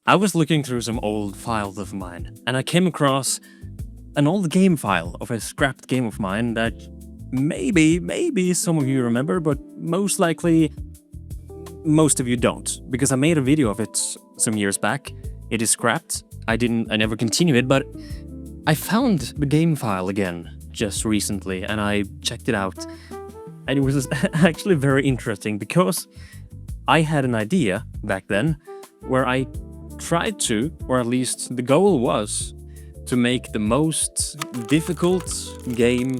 I was looking through some old files of mine, and I came across an old game file of a scrapped game of mine that maybe some of you remember, but most likely most of you don't, because I made a video of it some years back. It is scrapped. I never continued it, but I found the game file again just recently, and I checked it out. And it was actually very interesting because I had an idea back then where I tried to, or at least the goal was, to make the most difficult game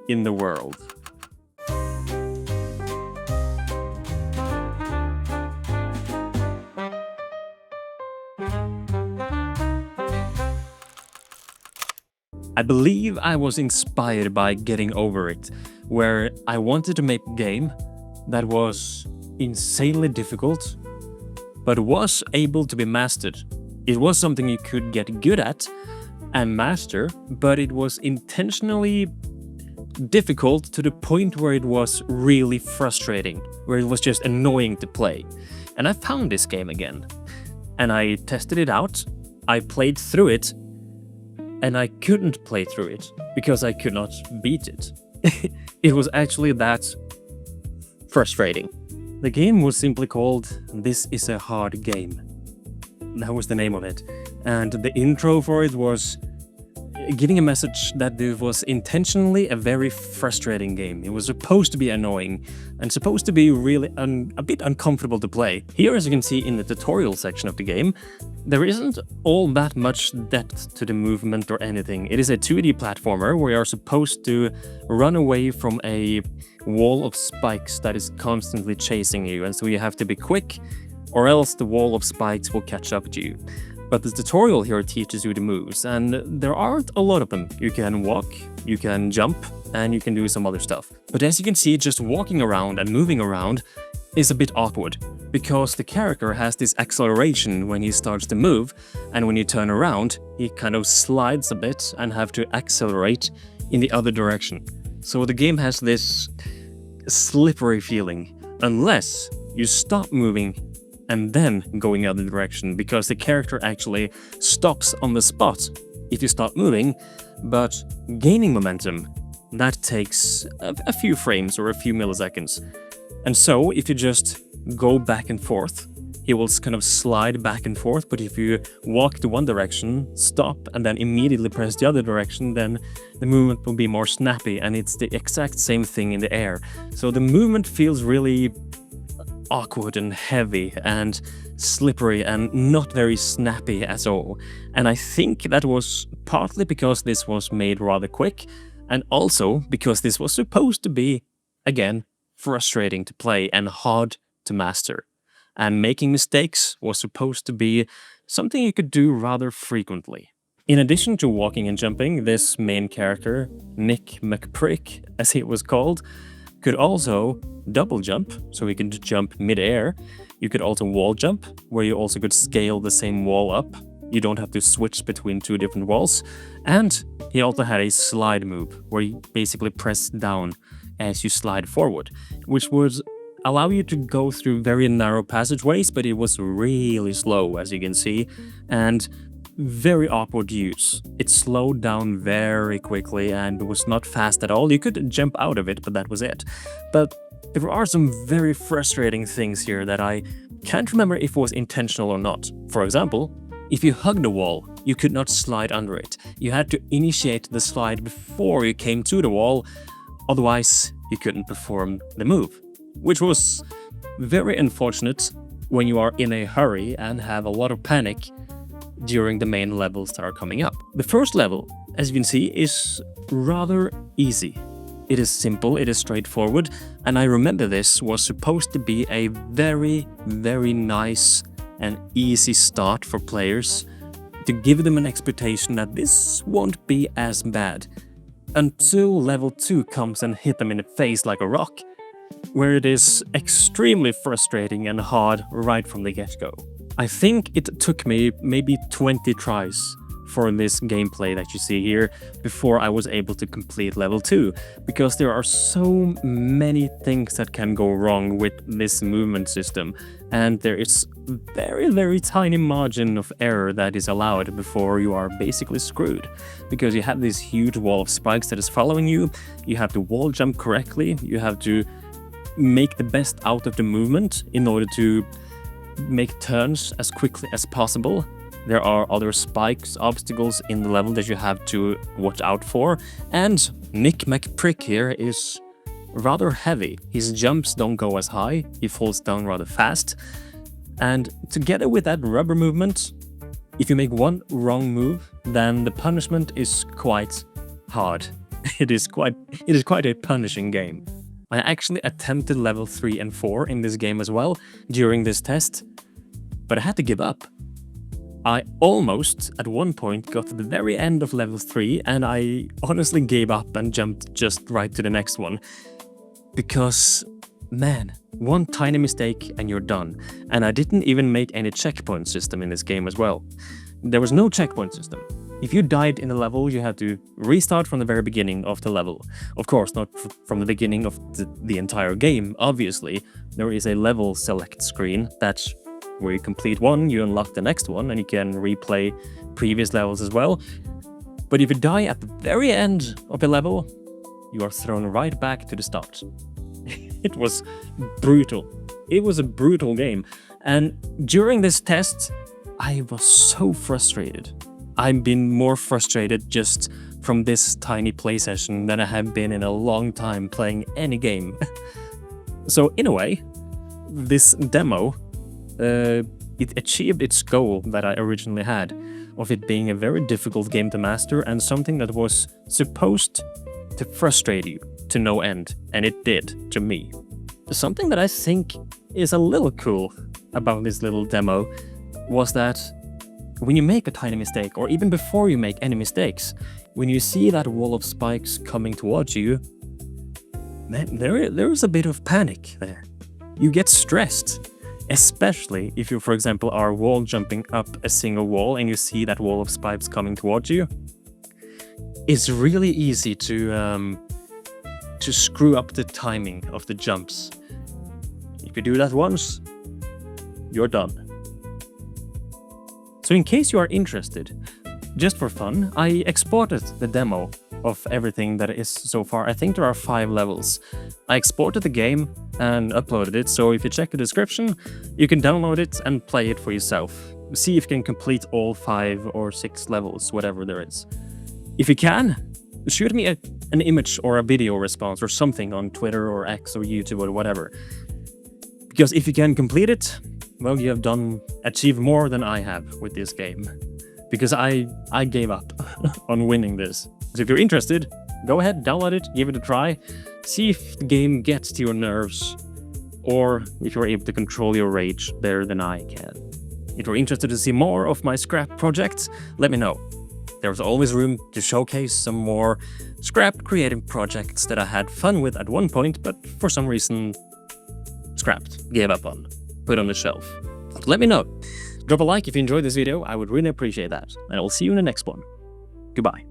in the world. I believe I was inspired by Getting Over It, where I wanted to make a game that was insanely difficult, but was able to be mastered. It was something you could get good at and master, but it was intentionally difficult to the point where it was really frustrating, where it was just annoying to play. And I found this game again, and I tested it out. I played through it, and I couldn't play through it because I could not beat it. It was actually that frustrating. The game was simply called This Is a Hard Game. That was the name of it. And the intro for it was giving a message that it was intentionally a very frustrating game. It was supposed to be annoying and supposed to be really a bit uncomfortable to play. Here, as you can see in the tutorial section of the game, there isn't all that much depth to the movement or anything. It is a 2D platformer where you are supposed to run away from a wall of spikes that is constantly chasing you, and so you have to be quick or else the wall of spikes will catch up to you. But the tutorial here teaches you the moves, and there aren't a lot of them. You can walk, you can jump, and you can do some other stuff. But as you can see, just walking around and moving around is a bit awkward, because the character has this acceleration when he starts to move, and when you turn around, he kind of slides a bit and have to accelerate in the other direction. So the game has this slippery feeling, unless you stop moving and then going the other direction, because the character actually stops on the spot if you stop moving, but gaining momentum, that takes a few frames or a few milliseconds. And so if you just go back and forth, he will kind of slide back and forth, but if you walk to one direction, stop, and then immediately press the other direction, then the movement will be more snappy, and it's the exact same thing in the air. So the movement feels really awkward and heavy and slippery and not very snappy at all. And I think that was partly because this was made rather quick, and also because this was supposed to be, again, frustrating to play and hard to master. And making mistakes was supposed to be something you could do rather frequently. In addition to walking and jumping, this main character, Nick McPrick, as he was called, could also double jump, so he could jump mid-air. You could also wall jump, where you also could scale the same wall up. You don't have to switch between two different walls. And he also had a slide move, where you basically press down as you slide forward, which would allow you to go through very narrow passageways, but it was really slow, as you can see, and very awkward use. It slowed down very quickly and was not fast at all. You could jump out of it, but that was it. But there are some very frustrating things here that I can't remember if it was intentional or not. For example, if you hugged a wall, you could not slide under it. You had to initiate the slide before you came to the wall, otherwise you couldn't perform the move, which was very unfortunate when you are in a hurry and have a lot of panic during the main levels that are coming up. The first level, as you can see, is rather easy. It is simple, it is straightforward, and I remember this was supposed to be a very nice and easy start for players, to give them an expectation that this won't be as bad, until level 2 comes and hit them in the face like a rock, where it is extremely frustrating and hard right from the get-go. I think it took me maybe 20 tries for this gameplay that you see here before I was able to complete level 2, because there are so many things that can go wrong with this movement system, and there is very, very tiny margin of error that is allowed before you are basically screwed. Because you have this huge wall of spikes that is following you, you have to wall jump correctly, you have to make the best out of the movement in order to make turns as quickly as possible. There are other spikes, obstacles in the level that you have to watch out for, and Nick McPrick here is rather heavy. His jumps don't go as high, he falls down rather fast, and together with that rubber movement, if you make one wrong move, then the punishment is quite hard. It is quite a punishing game. I actually attempted level 3 and 4 in this game as well during this test, but I had to give up. I almost, at one point, got to the very end of level 3 and I honestly gave up and jumped just right to the next one. Because, man, one tiny mistake and you're done. And I didn't even make any checkpoint system in this game as well. There was no checkpoint system. If you died in a level, you had to restart from the very beginning of the level. Of course, not from the beginning of the entire game, obviously. There is a level select screen that's where you complete one, you unlock the next one, and you can replay previous levels as well. But if you die at the very end of a level, you are thrown right back to the start. It was brutal. It was a brutal game. And during this test, I was so frustrated. I've been more frustrated just from this tiny play session than I have been in a long time playing any game. So in a way, this demo, it achieved its goal that I originally had, of it being a very difficult game to master and something that was supposed to frustrate you to no end, and it did to me. Something that I think is a little cool about this little demo was that when you make a tiny mistake, or even before you make any mistakes, when you see that wall of spikes coming towards you, man, there is a bit of panic there. You get stressed. Especially if you, for example, are wall jumping up a single wall and you see that wall of spikes coming towards you. It's really easy to screw up the timing of the jumps. If you do that once, you're done. So in case you are interested, just for fun, I exported the demo of everything that is so far. I think there are 5 levels. I exported the game and uploaded it, so if you check the description, you can download it and play it for yourself. See if you can complete all 5 or 6 levels, whatever there is. If you can, shoot me an image or a video response or something on Twitter or X or YouTube or whatever. Because if you can complete it, well, you have achieved more than I have with this game. Because I gave up on winning this. So if you're interested, go ahead, download it, give it a try, see if the game gets to your nerves, or if you're able to control your rage better than I can. If you're interested to see more of my scrap projects, let me know. There's always room to showcase some more scrap creative projects that I had fun with at one point, but for some reason scrapped, gave up on, put on the shelf. Let me know. Drop a like if you enjoyed this video, I would really appreciate that, and I'll see you in the next one. Goodbye.